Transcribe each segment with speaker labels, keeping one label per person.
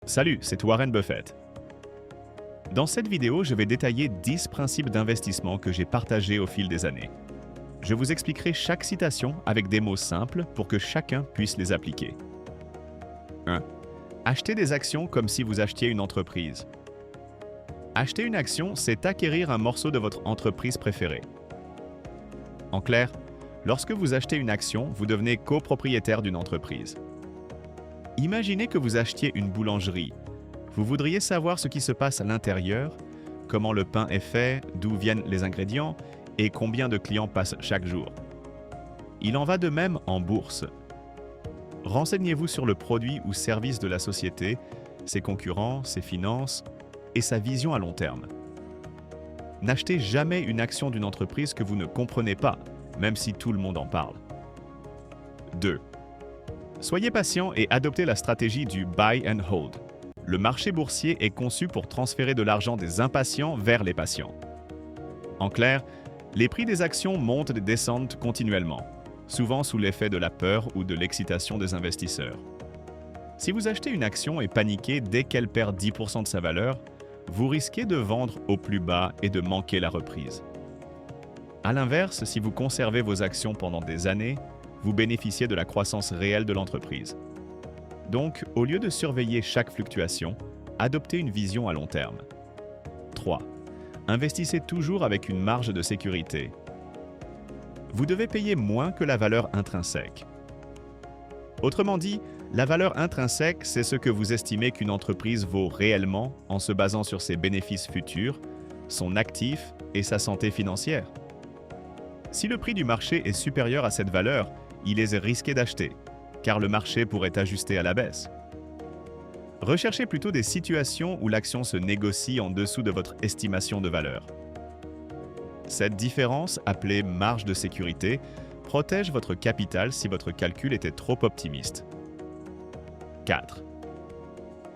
Speaker 1: Salut, c'est Warren Buffett. Dans cette vidéo, je vais détailler 10 principes d'investissement que j'ai partagés au fil des années. Je vous expliquerai chaque citation avec des mots simples pour que chacun puisse les appliquer. 1. Achetez des actions comme si vous achetiez une entreprise. Acheter une action, c'est acquérir un morceau de votre entreprise préférée. En clair, lorsque vous achetez une action, vous devenez copropriétaire d'une entreprise. Imaginez que vous achetiez une boulangerie. Vous voudriez savoir ce qui se passe à l'intérieur, comment le pain est fait, d'où viennent les ingrédients et combien de clients passent chaque jour. Il en va de même en bourse. Renseignez-vous sur le produit ou service de la société, ses concurrents, ses finances et sa vision à long terme. N'achetez jamais une action d'une entreprise que vous ne comprenez pas, même si tout le monde en parle. 2. Soyez patient et adoptez la stratégie du buy and hold. Le marché boursier est conçu pour transférer de l'argent des impatients vers les patients. En clair, les prix des actions montent et descendent continuellement, souvent sous l'effet de la peur ou de l'excitation des investisseurs. Si vous achetez une action et paniquez dès qu'elle perd 10% de sa valeur, vous risquez de vendre au plus bas et de manquer la reprise. A l'inverse, si vous conservez vos actions pendant des années, vous bénéficiez de la croissance réelle de l'entreprise. Donc, au lieu de surveiller chaque fluctuation, adoptez une vision à long terme. 3. Investissez toujours avec une marge de sécurité. Vous devez payer moins que la valeur intrinsèque. Autrement dit, la valeur intrinsèque, c'est ce que vous estimez qu'une entreprise vaut réellement en se basant sur ses bénéfices futurs, son actif et sa santé financière. Si le prix du marché est supérieur à cette valeur, il est risqué d'acheter, car le marché pourrait ajuster à la baisse. Recherchez plutôt des situations où l'action se négocie en dessous de votre estimation de valeur. Cette différence, appelée marge de sécurité, protège votre capital si votre calcul était trop optimiste. 4.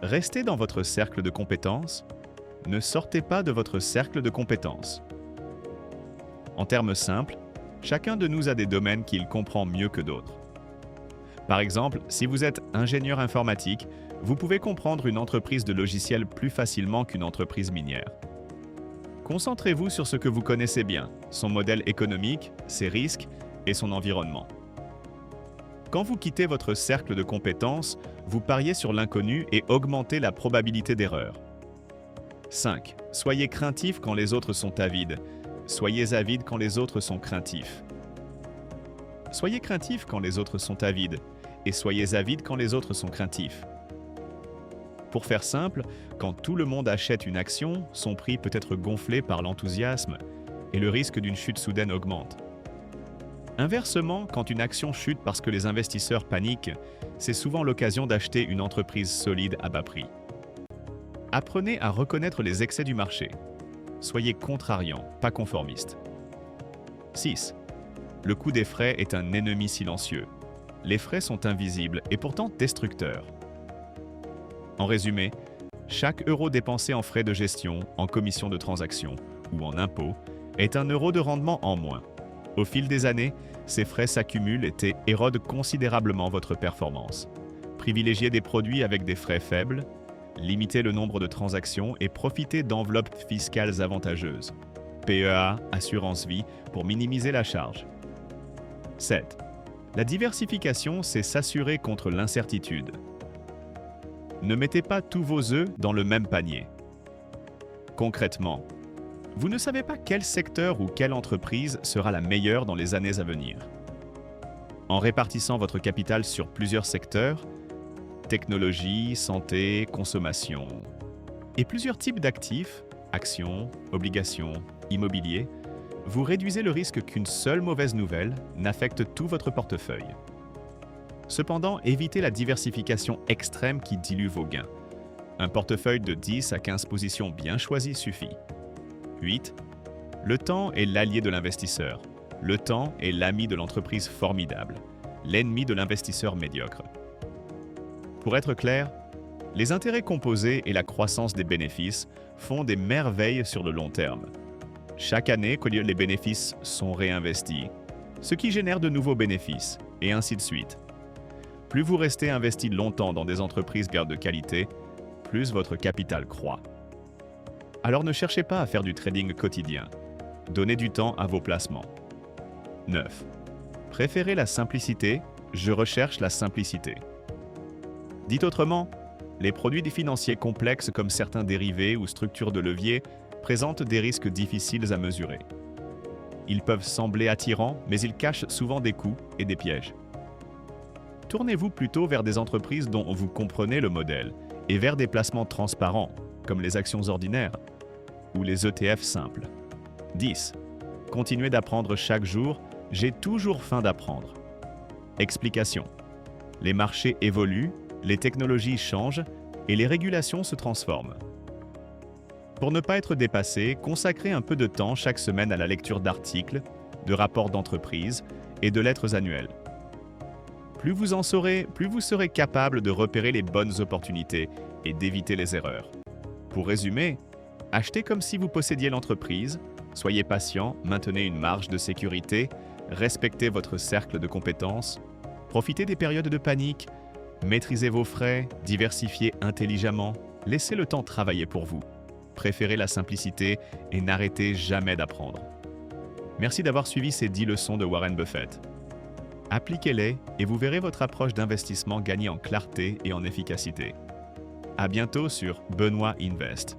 Speaker 1: Restez dans votre cercle de compétences. Ne sortez pas de votre cercle de compétences. En termes simples, chacun de nous a des domaines qu'il comprend mieux que d'autres. Par exemple, si vous êtes ingénieur informatique, vous pouvez comprendre une entreprise de logiciels plus facilement qu'une entreprise minière. Concentrez-vous sur ce que vous connaissez bien, son modèle économique, ses risques et son environnement. Quand vous quittez votre cercle de compétences, vous pariez sur l'inconnu et augmentez la probabilité d'erreur. 5. Soyez craintif quand les autres sont avides. Soyez avide quand les autres sont craintifs. Soyez craintif quand les autres sont avides et soyez avide quand les autres sont craintifs. Pour faire simple, quand tout le monde achète une action, son prix peut être gonflé par l'enthousiasme et le risque d'une chute soudaine augmente. Inversement, quand une action chute parce que les investisseurs paniquent, c'est souvent l'occasion d'acheter une entreprise solide à bas prix. Apprenez à reconnaître les excès du marché. Soyez contrariant, pas conformiste. 6. Le coût des frais est un ennemi silencieux. Les frais sont invisibles et pourtant destructeurs. En résumé, chaque euro dépensé en frais de gestion, en commission de transaction ou en impôts est un euro de rendement en moins. Au fil des années, ces frais s'accumulent et érodent considérablement votre performance. Privilégiez des produits avec des frais faibles, limitez le nombre de transactions et profitez d'enveloppes fiscales avantageuses. PEA, assurance vie, pour minimiser la charge. 7. La diversification, c'est s'assurer contre l'incertitude. Ne mettez pas tous vos œufs dans le même panier. Concrètement, vous ne savez pas quel secteur ou quelle entreprise sera la meilleure dans les années à venir. En répartissant votre capital sur plusieurs secteurs, technologie, santé, consommation, et plusieurs types d'actifs, actions, obligations, immobilier, vous réduisez le risque qu'une seule mauvaise nouvelle n'affecte tout votre portefeuille. Cependant, évitez la diversification extrême qui dilue vos gains. Un portefeuille de 10 à 15 positions bien choisies suffit. 8. Le temps est l'allié de l'investisseur. Le temps est l'ami de l'entreprise formidable, l'ennemi de l'investisseur médiocre. Pour être clair, les intérêts composés et la croissance des bénéfices font des merveilles sur le long terme. Chaque année, les bénéfices sont réinvestis, ce qui génère de nouveaux bénéfices, et ainsi de suite. Plus vous restez investi longtemps dans des entreprises de qualité, plus votre capital croît. Alors ne cherchez pas à faire du trading quotidien. Donnez du temps à vos placements. 9. Préférez la simplicité, je recherche la simplicité. Dit autrement, les produits financiers complexes comme certains dérivés ou structures de levier présentent des risques difficiles à mesurer. Ils peuvent sembler attirants, mais ils cachent souvent des coûts et des pièges. Tournez-vous plutôt vers des entreprises dont vous comprenez le modèle et vers des placements transparents, comme les actions ordinaires ou les ETF simples. 10. Continuez d'apprendre chaque jour, j'ai toujours faim d'apprendre. Explication. Les marchés évoluent, les technologies changent et les régulations se transforment. Pour ne pas être dépassé, consacrez un peu de temps chaque semaine à la lecture d'articles, de rapports d'entreprise et de lettres annuelles. Plus vous en saurez, plus vous serez capable de repérer les bonnes opportunités et d'éviter les erreurs. Pour résumer, achetez comme si vous possédiez l'entreprise, soyez patient, maintenez une marge de sécurité, respectez votre cercle de compétences, profitez des périodes de panique, maîtrisez vos frais, diversifiez intelligemment, laissez le temps travailler pour vous. Préférez la simplicité et n'arrêtez jamais d'apprendre. Merci d'avoir suivi ces 10 leçons de Warren Buffett. Appliquez-les et vous verrez votre approche d'investissement gagner en clarté et en efficacité. À bientôt sur Benoît Invest.